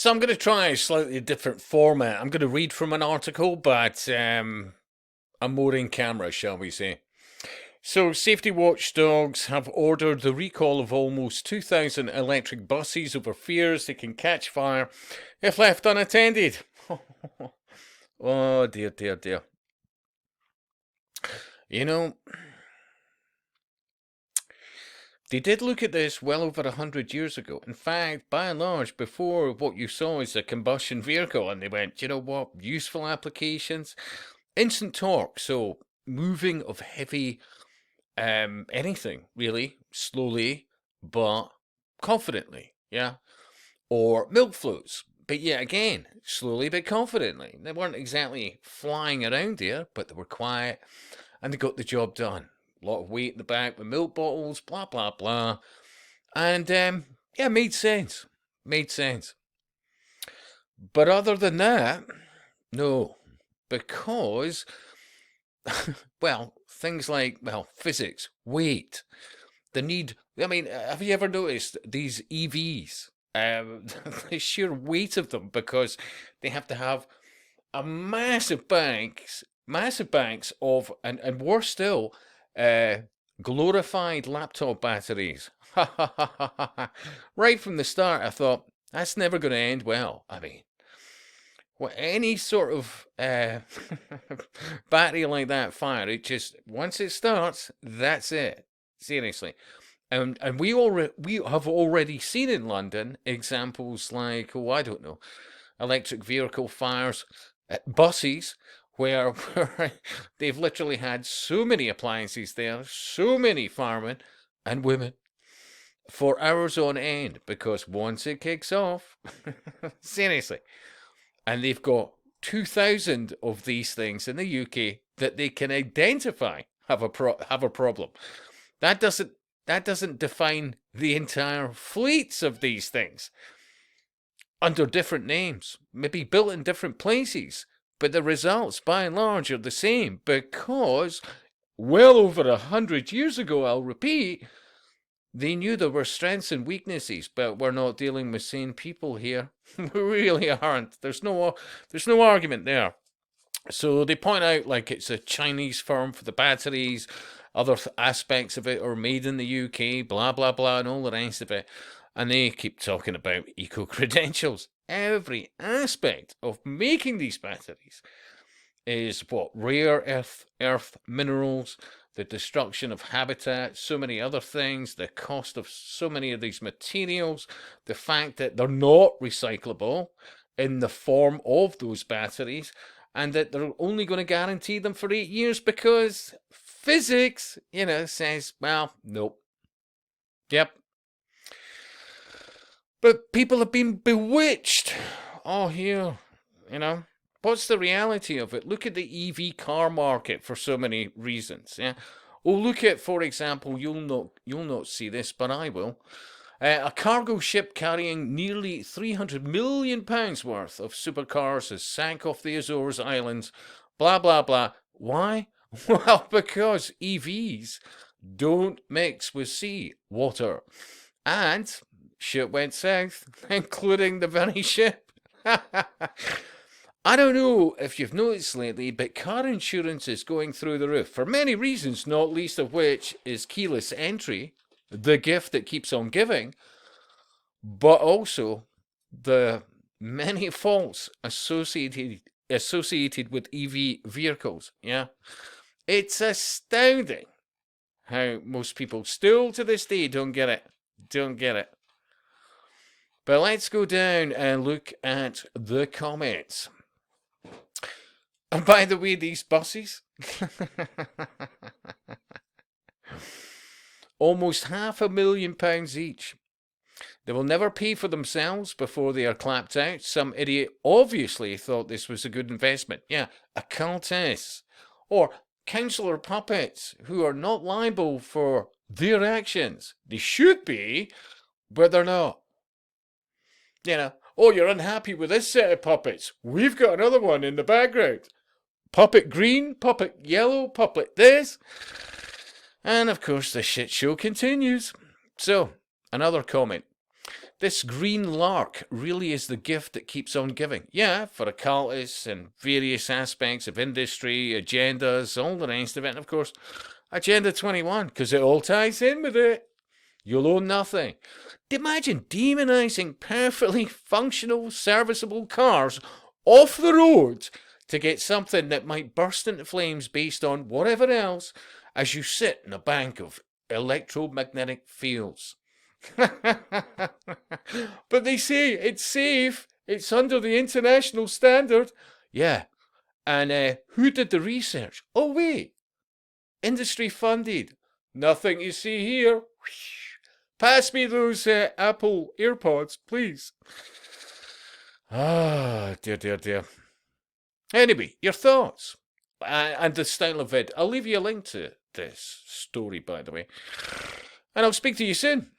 So I'm going to try a slightly different format. I'm going to read from an article, but I'm more in camera, shall we say. So, safety watchdogs have ordered the recall of almost 2,000 electric buses over fears they can catch fire if left unattended. Oh, dear, dear, dear. You know, they did look at this well over 100 years ago. In fact, by and large, before what you saw is a combustion vehicle, and they went, you know what, useful applications, instant torque, so moving of heavy anything really slowly but confidently, yeah, or milk floats, but yet again slowly but confidently. They weren't exactly flying around here, but they were quiet and they got the job done. A lot of weight in the back with milk bottles, blah blah blah, and yeah, made sense, made sense. But other than that, no, because well, things like, well, physics, weight, the need. I mean, have you ever noticed these EVs? The sheer weight of them, because they have to have a massive banks of, and worse still, uh, glorified laptop batteries. Right from the start, I thought that's never going to end well. I mean, any sort of battery like that fire, it just, once it starts, that's it. Seriously. And we have already seen in London examples like, oh, I don't know, electric vehicle fires at buses where, where they've literally had so many appliances there, so many firemen and women for hours on end, because once it kicks off, seriously, and they've got 2,000 of these things in the UK that they can identify have a problem. That doesn't define the entire fleets of these things under different names, maybe built in different places, but the results by and large are the same, because well over 100 years ago, I'll repeat, they knew there were strengths and weaknesses, but we're not dealing with sane people here. We really aren't. There's no argument there. So they point out like it's a Chinese firm for the batteries, other aspects of it are made in the UK, blah blah blah, and all the rest of it. And they keep talking about eco credentials. Every aspect of making these batteries is what, rare earth minerals, the destruction of habitat, so many other things, the cost of so many of these materials, the fact that they're not recyclable in the form of those batteries, and that they're only going to guarantee them for 8 years because physics, says, well, nope. Yep. But people have been bewitched. Oh, here, What's the reality of it? Look at the EV car market for so many reasons. Yeah. Oh, look at, for example, you'll not see this, but I will. A cargo ship carrying nearly £300 million worth of supercars has sank off the Azores Islands. Blah blah blah. Why? Well, because EVs don't mix with sea water, and shit went south, including the very ship. I don't know if you've noticed lately, but car insurance is going through the roof for many reasons, not least of which is keyless entry, the gift that keeps on giving, but also the many faults associated with EV vehicles. Yeah, it's astounding how most people still to this day don't get it. But let's go down and look at the comments. And by the way, these buses, almost £500,000 each. They will never pay for themselves before they are clapped out. Some idiot obviously thought this was a good investment. Yeah, occultists or councillor puppets who are not liable for their actions. They should be, but they're not. Oh, you're unhappy with this set of puppets. We've got another one in the background. Puppet green, puppet yellow, puppet this. And of course the shit show continues. So, another comment. This green lark really is the gift that keeps on giving. Yeah, for occultists and various aspects of industry, agendas, all the rest of it, and of course, Agenda 21, because it all ties in with it. You'll own nothing. Imagine demonizing perfectly functional, serviceable cars off the road to get something that might burst into flames based on whatever else as you sit in a bank of electromagnetic fields. But they say it's safe, it's under the international standard. Yeah, and who did the research? Oh, wait, industry funded. Nothing you see here. Pass me those Apple AirPods, please. Ah, dear, dear, dear. Anyway, your thoughts and the style of it. I'll leave you a link to this story, by the way. And I'll speak to you soon.